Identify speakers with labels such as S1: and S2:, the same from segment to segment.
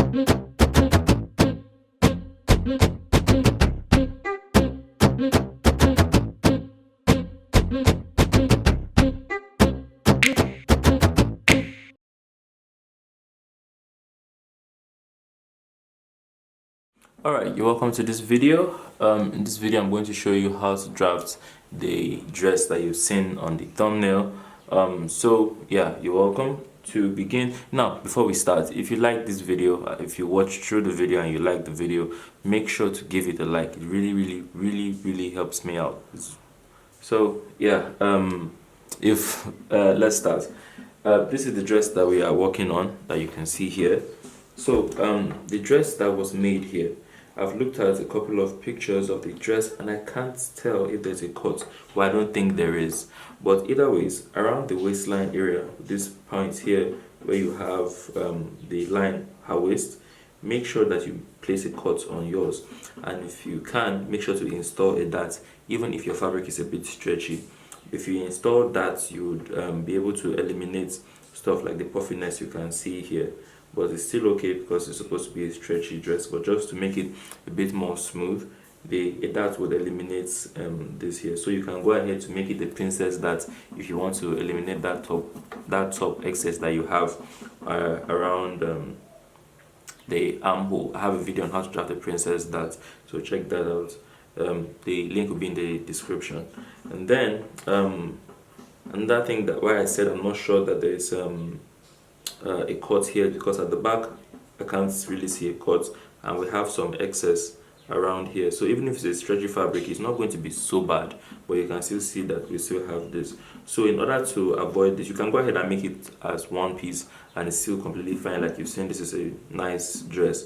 S1: Alright, you're welcome to this video. In this video I'm going to show you how to draft the dress that you've seen on the thumbnail. So yeah, you're welcome. To begin, now before we start, if you like this video, if you watch through the video and you like the video, make sure to give it a like. It really helps me out. So yeah, if let's start. This is the dress that we are working on, that you can see here. So the dress that was made here, I've looked at a couple of pictures of the dress and I can't tell if there's a cut. Well, I don't think there is, but either ways, around the waistline area, this point here where you have the line her waist, make sure that you place a cut on yours, and if you can, make sure to install a dart, even if your fabric is a bit stretchy. If you install that, you would be able to eliminate stuff like the puffiness you can see here, but it's still okay because it's supposed to be a stretchy dress. But just to make it a bit more smooth, a dart would eliminate this here. So you can go ahead to make it a princess dart if you want to eliminate that top excess that you have around the armhole. I have a video on how to draft a princess dart, so check that out. The link will be in the description. And then another thing, that why I said I'm not sure that there is a cut here, because at the back I can't really see a cut and we have some excess around here. So even if it's a stretchy fabric, it's not going to be so bad, but you can still see that we still have this. So in order to avoid this, you can go ahead and make it as one piece and it's still completely fine. Like you've seen, this is a nice dress.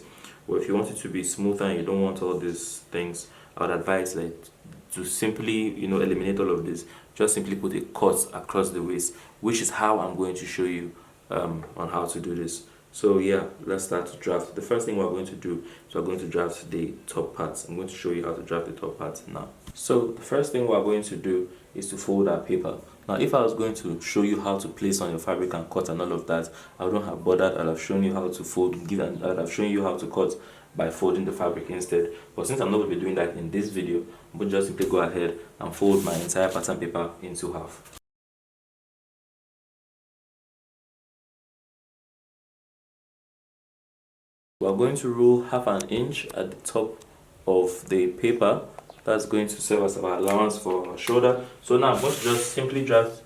S1: But if you want it to be smoother and you don't want all these things, I would advise to simply eliminate all of this. Just simply put a cut across the waist, which is how I'm going to show you on how to do this. So yeah, let's start to draft. The first thing we're going to do is we're going to draft the top parts. I'm going to show you how to draft the top parts now. So the first thing we're going to do is to fold our paper. Now if I was going to show you how to place on your fabric and cut and all of that, I wouldn't have bothered. I'd have shown you how to fold, I'd have shown you how to cut by folding the fabric instead. But since I'm not going to be doing that in this video, I'm going to just simply go ahead and fold my entire pattern paper into half. We're going to roll 1/2 inch at the top of the paper. That's going to serve as our allowance for our shoulder. So now I'm going to just simply draft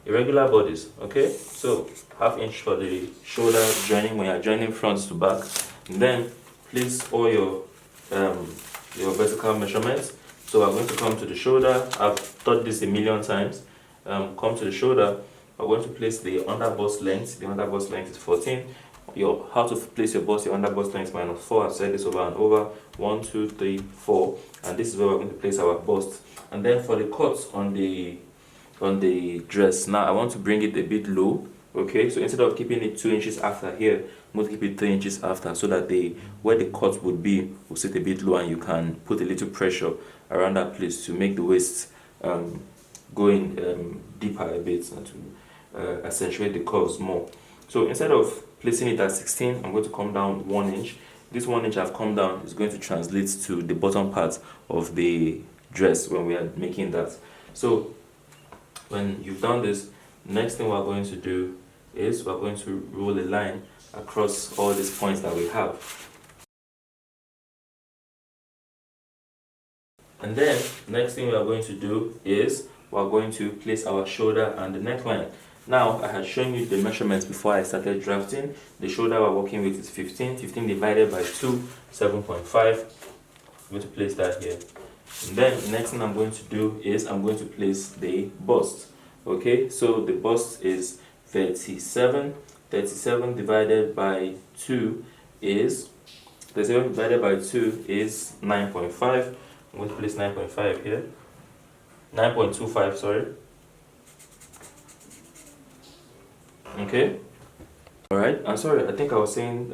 S1: irregular bodies. Okay, so 1/2 inch for the shoulder joining when you're joining front to back, and then place all your vertical measurements. So we're going to come to the shoulder. I've taught this a million times. Come to the shoulder. We're going to place the under bust length. The under bust length is 14. How to place your bust, your under bust length minus 4. I've said this over and over. 1, 2, 3, 4, and this is where we're going to place our bust. And then for the cuts on the dress, now I want to bring it a bit low. Okay, so instead of keeping it 2 inches after here, I'm going to keep it 3 inches after, so that where the cut would be will sit a bit low, and you can put a little pressure around that place to make the waist going deeper a bit and to accentuate the curves more. So instead of placing it at 16, I'm going to come down 1 inch. This 1 inch I've come down is going to translate to the bottom part of the dress when we are making that. So when you've done this, next thing we're going to do is we're going to roll a line across all these points that we have. And then next thing we are going to do is we're going to place our shoulder and the neckline. Now, I had shown you the measurements before I started drafting. The shoulder we're working with is 15. 15 divided by 2, 7.5. I'm going to place that here. And then the next thing I'm going to do is I'm going to place the bust. Okay, so the bust is 37. 37 divided by 2 is 37 divided by 2 is 9.5. I'm going to place 9.5 here. 9.25, sorry. Okay, all right. I'm sorry, I think I was saying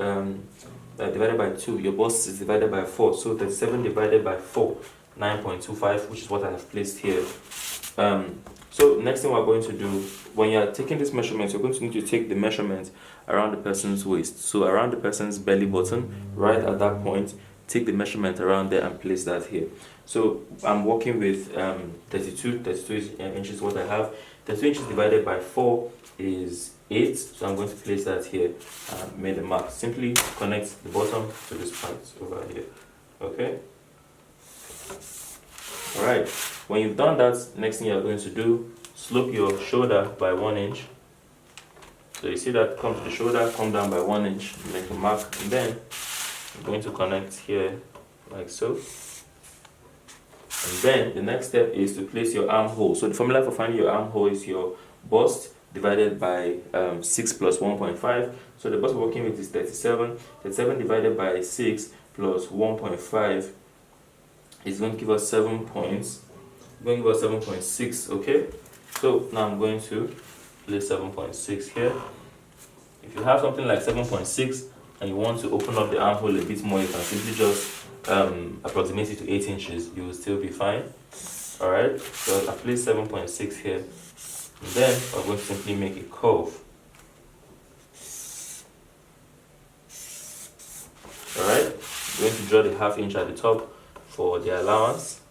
S1: divided by 2. Your bust is divided by 4, so 37 divided by 4, 9.25, which is what I have placed here. So next thing we're going to do, when you're taking this measurement, you're going to need to take the measurement around the person's waist. So around the person's belly button, right at that point, take the measurement around there and place that here. So I'm working with 32 inches what I have. 32 inches divided by 4 is 8, so I'm going to place that here and make the mark. Simply connect the bottom to this part over here. Okay? Alright, when you've done that, next thing you're going to do, slope your shoulder by 1 inch. So you see that, come to the shoulder, come down by 1 inch, make a mark, and then I'm going to connect here like so. And then the next step is to place your armhole. So the formula for finding your armhole is your bust divided by 6 plus 1.5. So the bust we're working with is 37. 37 divided by 6 plus 1.5 is going to give us 7 points. It's going to give us 7.6, okay? So now I'm going to place 7.6 here. If you have something like 7.6 and you want to open up the armhole a bit more, you can simply just approximate it to 8 inches. You will still be fine. Alright, so I place 7.6 here. And then we're going to simply make a curve. Alright, I'm going to draw the ½ inch at the top for the allowance.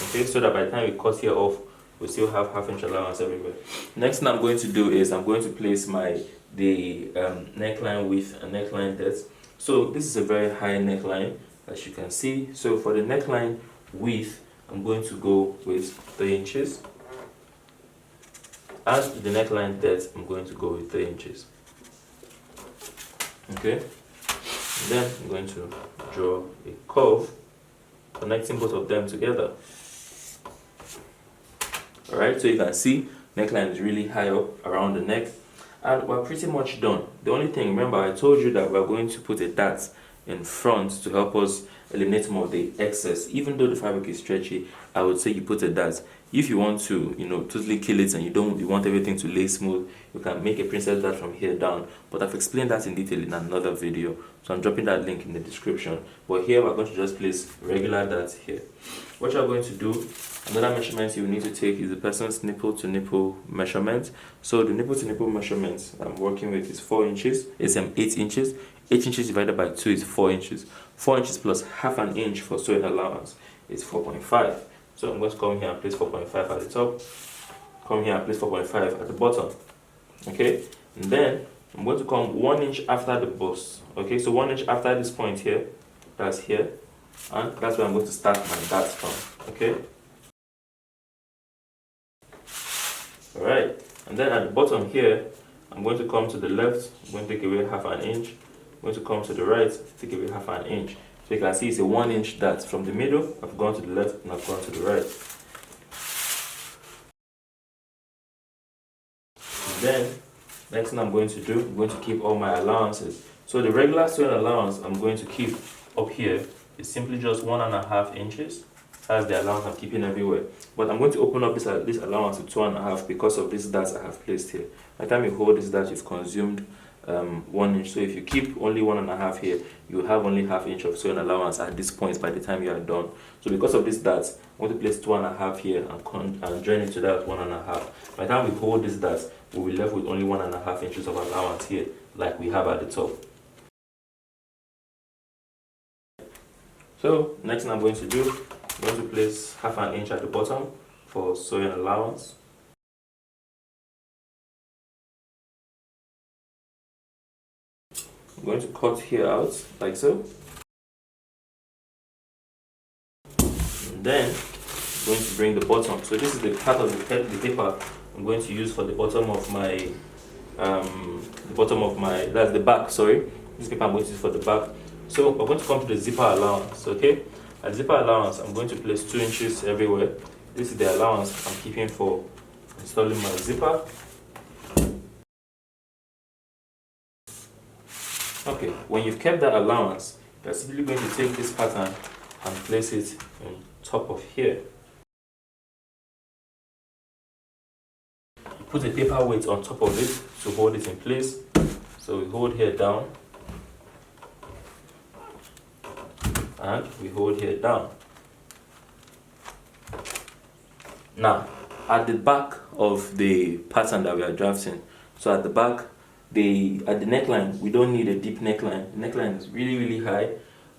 S1: Okay, so that by the time we cut here off, we still have ½ inch allowance everywhere. Next thing I'm going to do is I'm going to place the neckline width and neckline depth. So this is a very high neckline, as you can see. So for the neckline width, I'm going to go with 3 inches. And the neckline depth, I'm going to go with 3 inches. Okay, and then I'm going to draw a curve connecting both of them together. Alright, so you can see neckline is really high up around the neck, and we're pretty much done. The only thing, remember I told you that we're going to put a dart in front to help us eliminate more of the excess. Even though the fabric is stretchy, I would say you put a dart. If you want to, totally kill it and you want everything to lay smooth, you can make a princess dart from here down. But I've explained that in detail in another video, so I'm dropping that link in the description. But here we're going to just place regular darts here. What you're going to do, another measurement you need to take is the person's nipple to nipple measurement. So the nipple to nipple measurement I'm working with is 4 inches. It's 8 inches. 8 inches divided by 2 is 4 inches. 4 inches plus ½ an inch for sewing allowance is 4.5. So I'm going to come here and place 4.5 at the top. Come here and place 4.5 at the bottom. Okay, and then I'm going to come 1 inch after the bust. Okay, so 1 inch after this point here, that's here, and that's where I'm going to start my dart from. Okay. Alright, and then at the bottom here, I'm going to come to the left. I'm going to take away ½ an inch. I'm going to come to the right, take away ½ an inch. So you can see it's a 1 inch dart. From the middle, I've gone to the left and I've gone to the right. And then, next thing I'm going to do, I'm going to keep all my allowances. So the regular sewing allowance I'm going to keep up here is simply just 1.5 inches. That's the allowance I'm keeping everywhere. But I'm going to open up this allowance to 2.5 because of this dart I have placed here. By the time you hold this dart, you've consumed 1 inch. So if you keep only 1.5 here, you have only ½ inch of sewing allowance at this point by the time you are done. So because of this dart, I'm going to place 2.5 here and join it to that 1.5. By the time we hold this dart, we'll be left with only 1.5 inches of allowance here, like we have at the top. So next thing I'm going to do, I'm going to place ½ an inch at the bottom for sewing allowance. I'm going to cut here out like so. And then I'm going to bring the bottom. So this is the part of the paper I'm going to use for the bottom of my that's the back, sorry. This paper I'm going to use for the back. So we're going to come to the zipper allowance, okay? At zipper allowance, I'm going to place 2 inches everywhere. This is the allowance I'm keeping for installing my zipper. Okay, when you've kept that allowance, you're simply going to take this pattern and place it on top of here. Put a paper weight on top of it to hold it in place. So we hold here down and we hold here down. Now, at the back of the pattern that we are drafting, so at the back, at the neckline, we don't need a deep neckline. The neckline is really high.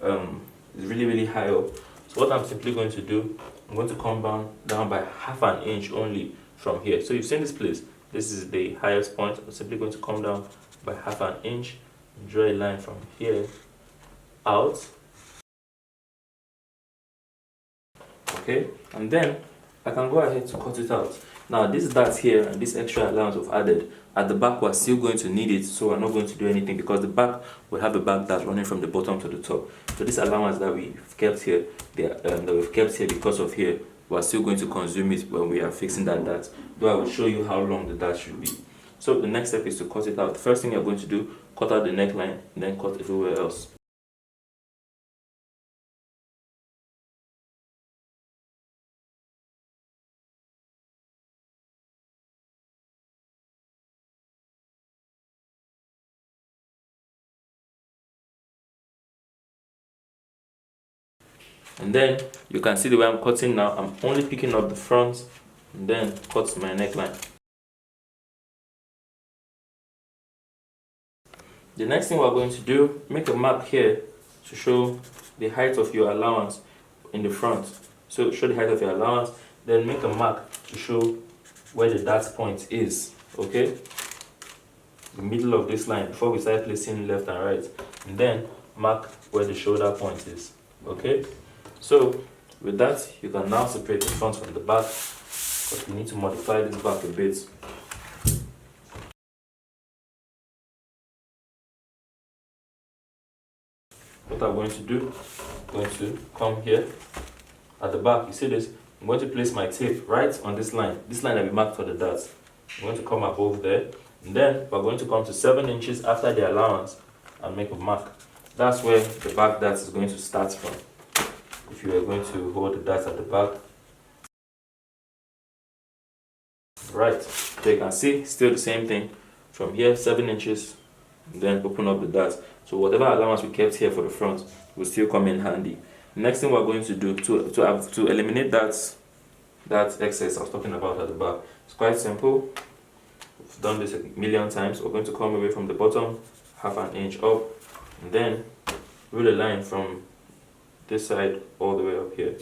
S1: It's really high up. So what I'm simply going to do, I'm going to come down by half an inch only from here. So you've seen this place. This is the highest point. I'm simply going to come down by half an inch, draw a line from here out. Okay, and then I can go ahead to cut it out. Now this dart here and this extra allowance we've added, at the back we're still going to need it, so we're not going to do anything because the back will have a back dart running from the bottom to the top. So this allowance that we've kept here, because of here, we're still going to consume it when we are fixing that dart. Though I will show you how long the dart should be. So the next step is to cut it out. The first thing you're going to do, cut out the neckline, and then cut everywhere else. And then you can see the way I'm cutting now. I'm only picking up the front and then cut my neckline. The next thing we're going to do, make a mark here to show the height of your allowance in the front. So show the height of your allowance, then make a mark to show where the dart point is. Okay, the middle of this line before we start placing left and right, and then mark where the shoulder point is. Okay, so with that you can now separate the front from the back, but we need to modify this back a bit. What I'm going to do, I'm going to come here at the back. You see this? I'm going to place my tape right on this line that we marked for the darts. I'm going to come above there, and then we're going to come to 7 inches after the allowance and make a mark. That's where the back dart is going to start from. If you are going to hold the dart at the back, right? So you can see still the same thing from here, 7 inches, and then open up the dart. So whatever allowance we kept here for the front will still come in handy. Next thing we're going to do to eliminate that excess I was talking about at the back, it's quite simple. We've done this a million times. We're going to come away from the bottom, half an inch up, and then rule a line from this side all the way up here.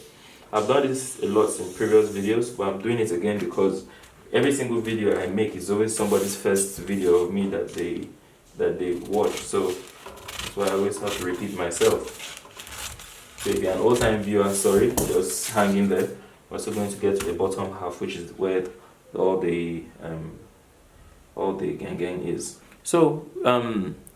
S1: I've done this a lot in previous videos, but I'm doing it again because every single video I make is always somebody's first video of me that they watch. So that's why I always have to repeat myself. So if you're an old-time viewer, sorry, just hang in there. We're also going to get to the bottom half, which is where all the gang is. So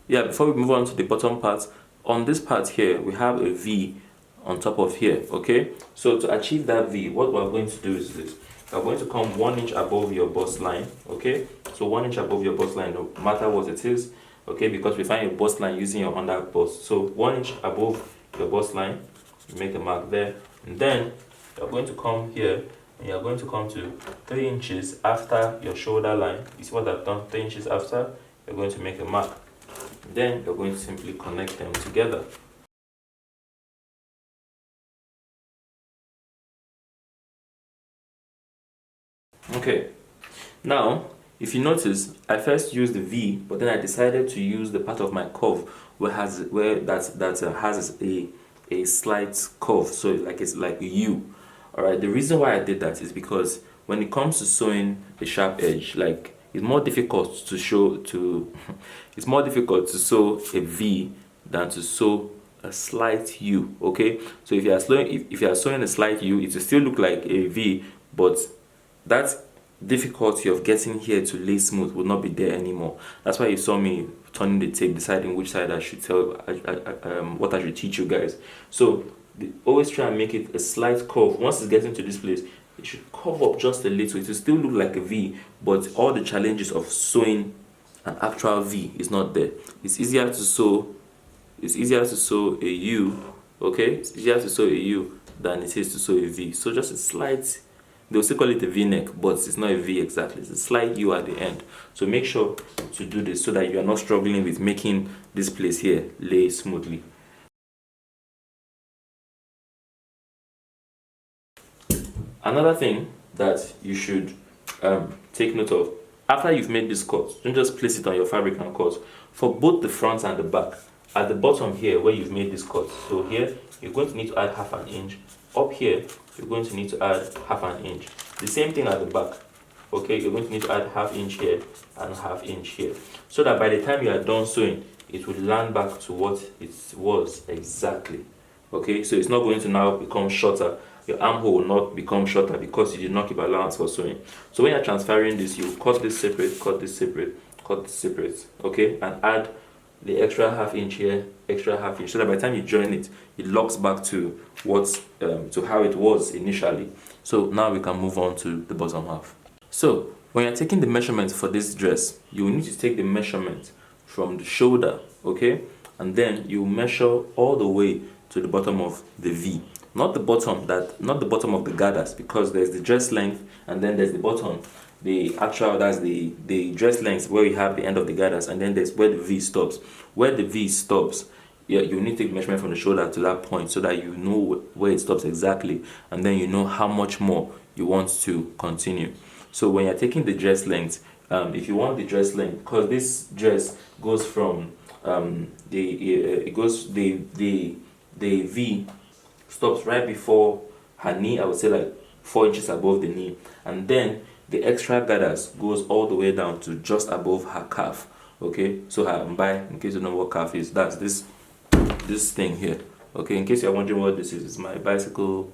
S1: yeah, before we move on to the bottom part, on this part here we have a V on top of here. Okay, so to achieve that V, what we're going to do is this. We're going to come 1 inch above your bust line. Okay, so 1 inch above your bust line, no matter what it is. Okay, because we find your bust line using your under bust. So 1 inch above your bust line, you make a mark there, and then you're going to come here and you're going to come to 3 inches after your shoulder line. You see what I've done? 3 inches after, you're going to make a mark. Then you're going to simply connect them together. Okay, now if you notice, I first used the V, but then I decided to use the part of my curve where has a slight curve, so it's like a U. All right, the reason why I did that is because when it comes to sewing a sharp edge, like it's more difficult to sew a V than to sew a slight U. Okay, so if you are sewing a slight U, it will still look like a V, but that difficulty of getting here to lay smooth will not be there anymore. That's why you saw me turning the tape, deciding which side I should what I should teach you guys. So always try and make it a slight curve. Once it's getting to this place, it should curve up just a little. It will still look like a V, but all the challenges of sewing an actual V is not there. It's easier to sew a U. Okay, it's easier to sew a U than it is to sew a V. So just a slight, they'll still call it a V-neck, but it's not a V exactly. It's a slight U at the end. So make sure to do this so that you are not struggling with making this place here lay smoothly. Another thing that you should take note of. After you've made this cut, don't just place it on your fabric and cut. For both the front and the back, at the bottom here where you've made this cut, so here you're going to need to add half an inch. Up here you're going to need to add half an inch. The same thing at the back. Okay, you're going to need to add half inch here and half inch here, so that by the time you are done sewing, it will land back to what it was exactly. Okay, so it's not going to now become shorter. Your armhole will not become shorter because you did not keep allowance for sewing. So when you're transferring this, you cut this separate, cut this separate, cut this separate, okay, and add the extra half inch here, extra half inch, so that by the time you join it, it locks back to what to how it was initially. So now we can move on to the bottom half. So when you're taking the measurement for this dress, you will need to take the measurement from the shoulder, okay, and then you measure all the way to the bottom of the V. Not the bottom of the gathers, because there's the dress length and then there's the bottom, the actual, that's the dress length where you have the end of the gathers, and then there's where the V stops. Where the V stops, yeah, you need to take measurement from the shoulder to that point so that you know where it stops exactly, and then you know how much more you want to continue. So when you're taking the dress length, if you want the dress length, because this dress goes from the V stops right before her knee, I would say like 4 inches above the knee, and then the extra gathers goes all the way down to just above her calf. Okay, so her mbai, in case you know what calf is, that's this thing here. Okay, in case you're wondering what this is, it's my bicycle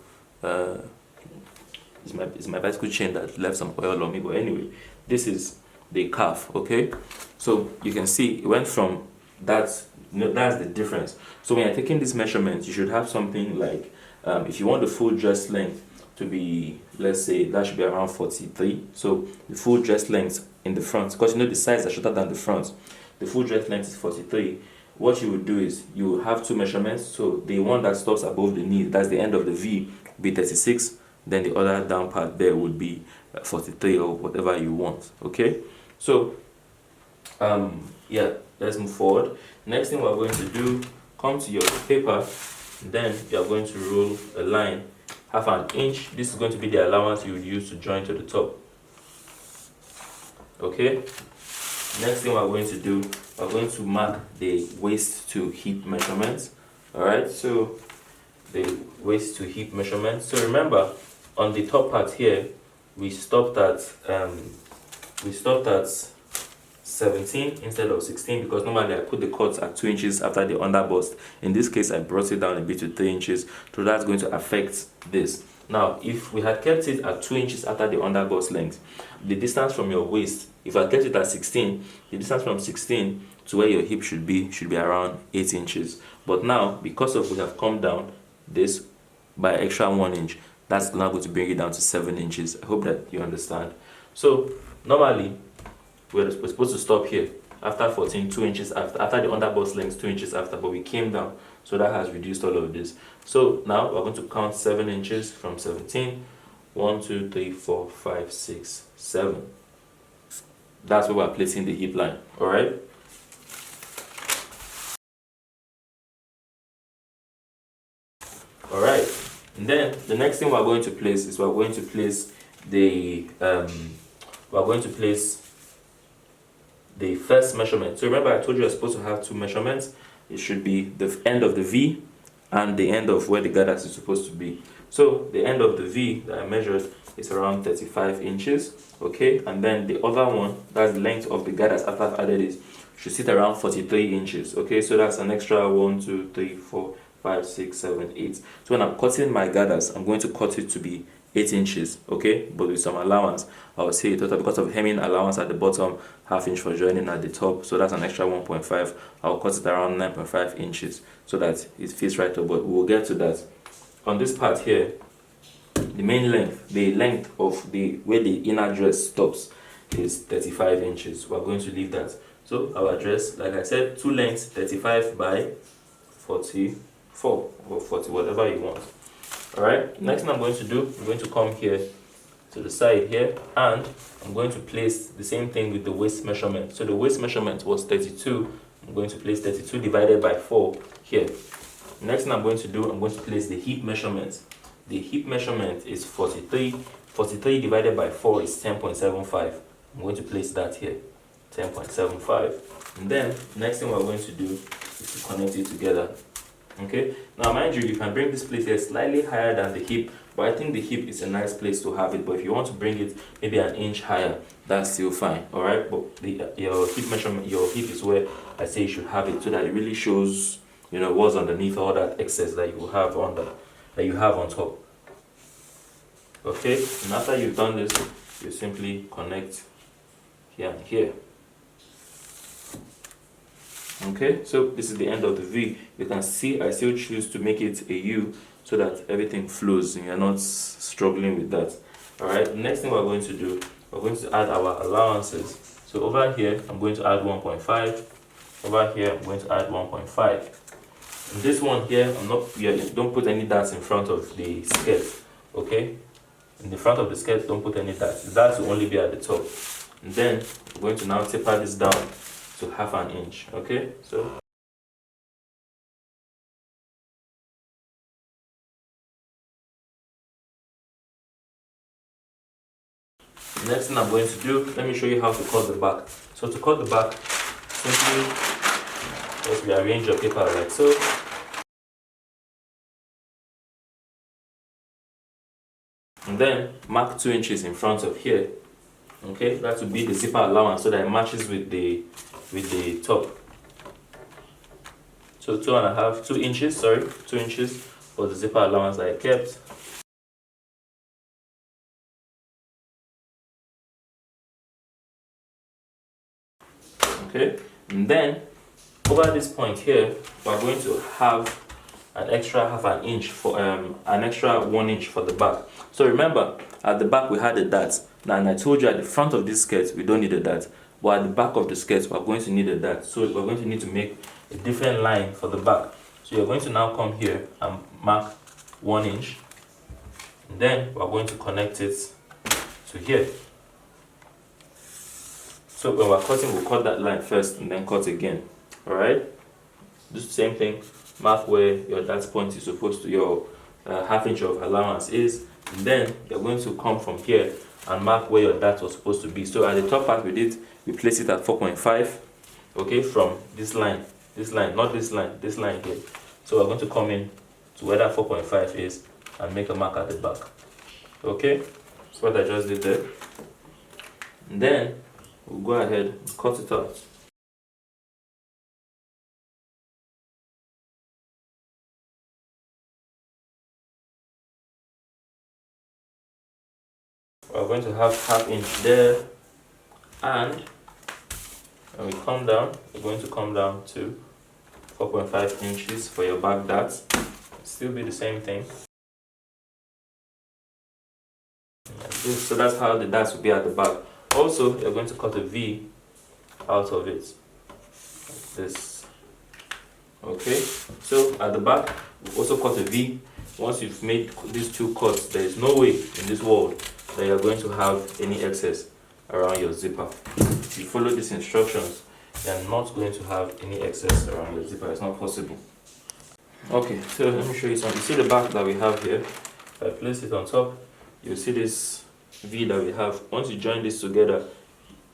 S1: it's my bicycle chain that left some oil on me. But anyway, this is the calf. Okay, so you can see it went from that's the difference. So when you're taking these measurements, you should have something like if you want the full dress length to be, let's say that should be around 43. So the full dress length in the front, because you know the sides are shorter than the front, the full dress length is 43. What you would do is you have two measurements. So the one that stops above the knee, that's the end of the V, would be 36. Then the other down part there would be 43 or whatever you want. Okay, so yeah, let's move forward. Next thing we're going to do, come to your paper, then you're going to roll a line half an inch. This is going to be the allowance you would use to join to the top. Okay, next thing we're going to do, we're going to mark the waist to hip measurements. All right, so the waist to hip measurements. So remember, on the top part here, we stopped at 17 instead of 16, because normally I put the cuts at 2 inches after the underbust. In this case, I brought it down a bit to 3 inches, so that's going to affect this. Now, if we had kept it at 2 inches after the underbust length, the distance from your waist, if I kept it at 16, the distance from 16 to where your hip should be around 8 inches. But now, because of we have come down this by extra 1 inch, that's now going to bring it down to 7 inches. I hope that you understand. So normally we're supposed to stop here after 14, 2 inches after the underbust length, 2 inches after, but we came down, so that has reduced all of this. So now we're going to count 7 inches from 17. 1, 2, 3, 4, 5, 6, 7. That's where we're placing the hip line. All right. All right. And then the next thing we're going to place is we're going to place the first measurement. So remember, I told you you're supposed to have two measurements. It should be the end of the V and the end of where the gathers is supposed to be. So the end of the V that I measured is around 35 inches. Okay, and then the other one, that's the length of the gathers after I've added it, should sit around 43 inches. Okay, so that's an extra 1, 2, 3, 4, 5, 6, 7, 8. So when I'm cutting my gathers, I'm going to cut it to be 8 inches, okay, but with some allowance. I would say total, because of hemming allowance at the bottom, ½ inch for joining at the top, so that's an extra 1.5. I'll cut it around 9.5 inches so that it fits right up, but we'll get to that. On this part here, the main length, the length of the where the inner dress stops is 35 inches. We're going to leave that. So our dress, like I said, two lengths, 35 by 44 or 40, whatever you want. All right, next thing I'm going to do, I'm going to come here to the side here, and I'm going to place the same thing with the waist measurement. So the waist measurement was 32. I'm going to place 32 divided by 4 here. Next thing I'm going to do, I'm going to place the hip measurement. the hip measurement is 43. 43 divided by 4 is 10.75. I'm going to place that here, 10.75. And then next thing we're going to do is to connect it together. Okay, now mind you, you can bring this place here slightly higher than the hip, but I think the hip is a nice place to have it. But if you want to bring it maybe an inch higher, that's still fine. All right, but your hip measurement, your hip is where I say you should have it, so that it really shows, you know, what's underneath all that excess that you have on top. Okay, and after you've done this, you simply connect here and here. Okay, so this is the end of the V. You can see I still choose to make it a U so that everything flows and you're not struggling with that. Alright, next thing we're going to do, we're going to add our allowances. So over here, I'm going to add 1.5. Over here, I'm going to add 1.5. And this one here, don't put any dots in front of the skirt. Okay, in the front of the skirt, don't put any dots. The dots will only be at the top. And then we're going to now taper this down to 1/2 inch. Okay, so next thing I'm going to do, let me show you how to cut the back. So to cut the back, simply just rearrange your paper like so. And then mark 2 inches in front of here. Okay, that will be the zipper allowance so that it matches with the top. So 2 inches for the zipper allowance that I kept. Okay, and then over this point here, we're going to have an extra 1/2 inch for an extra 1 inch for the back. So remember, at the back we had a dart. Now, and I told you at the front of this skirt we don't need a dart, but at the back of the skirt we're going to need a dart. So we're going to need to make a different line for the back. So you're going to now come here and mark 1 inch, and then we're going to connect it to here. So when we're cutting, we'll cut that line first and then cut again. Alright, do the same thing. Mark where your dart point is supposed to, your 1/2 inch of allowance is, and then you're going to come from here and mark where your dart was supposed to be. So at the top part we place it at 4.5. Okay, from this line, not this line here. So we're going to come in to where that 4.5 is and make a mark at the back. Okay, that's what I just did there. And then we'll go ahead and cut it out. We're going to have 1/2 inch there, and when we come down, we're going to come down to 4.5 inches for your back darts. Still be the same thing. So that's how the darts will be at the back. Also, you're going to cut a V out of it, like this. Okay, so at the back, we've also cut a V. Once you've made these 2 cuts, there is no way in this world that you're going to have any excess around your zipper. If you follow these instructions, you're not going to have any excess around your zipper. It's not possible. Okay, so let me show you something. You see the back that we have here? If I place it on top, you'll see this V that we have. Once you join this together,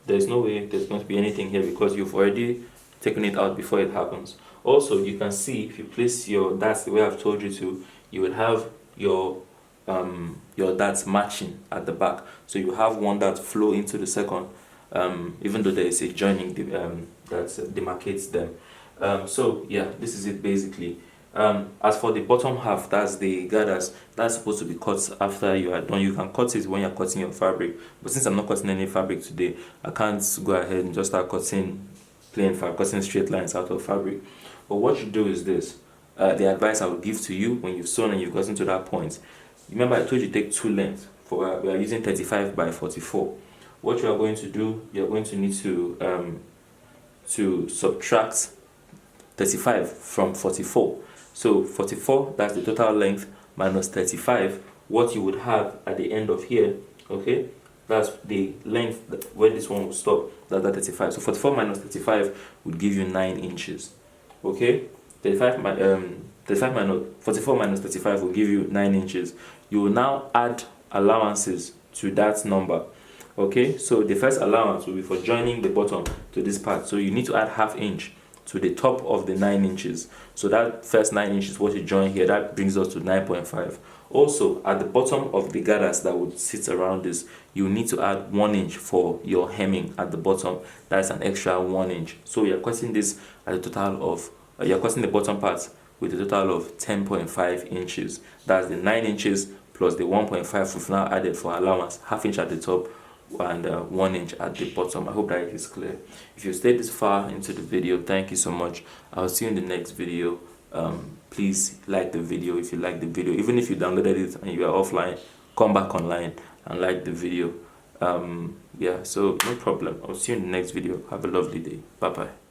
S1: there's no way there's going to be anything here because you've already taken it out before it happens. Also, you can see if you place your darts the way I've told you to, you would have your darts matching at the back. So you have one dart flow into the second, even though there is a joining that demarcates them. So yeah, this is it basically. As for the bottom half, that's the gathers, that's supposed to be cut after you are done. You can cut it when you're cutting your fabric, but since I'm not cutting any fabric today, I can't go ahead and just start cutting cutting straight lines out of fabric. But what you do is this, the advice I would give to you when you've sewn and you've gotten to that point. Remember I told you take 2 lengths. For we are using 35 by 44. What you are going to do, you're going to need to subtract 35 from 44. So 44, that's the total length, minus 35, what you would have at the end of here. Okay, that's the length where this one will stop. That's 35. So 44 minus 35 would give you 9 inches. Okay, 44 minus 35 will give you 9 inches. You will now add allowances to that number. Okay, so the first allowance will be for joining the bottom to this part. So you need to add ½ inch to the top of the 9 inches. So that first 9 inches, what you join here, that brings us to 9.5. Also, at the bottom of the gathers that would sit around this, you need to add 1 inch for your hemming at the bottom. That's an extra 1 inch. So you're cutting this at a total of, you're cutting the bottom part with a total of 10.5 inches. That's the 9 inches plus the 1.5 we've now added for allowance, ½ inch at the top and 1 inch at the bottom. I hope that it is clear. If you stayed this far into the video, thank you so much. I'll see you in the next video. Please like the video if you like the video. Even if you downloaded it and you are offline, come back online and like the video. Yeah, so no problem. I'll see you in the next video. Have a lovely day. Bye bye.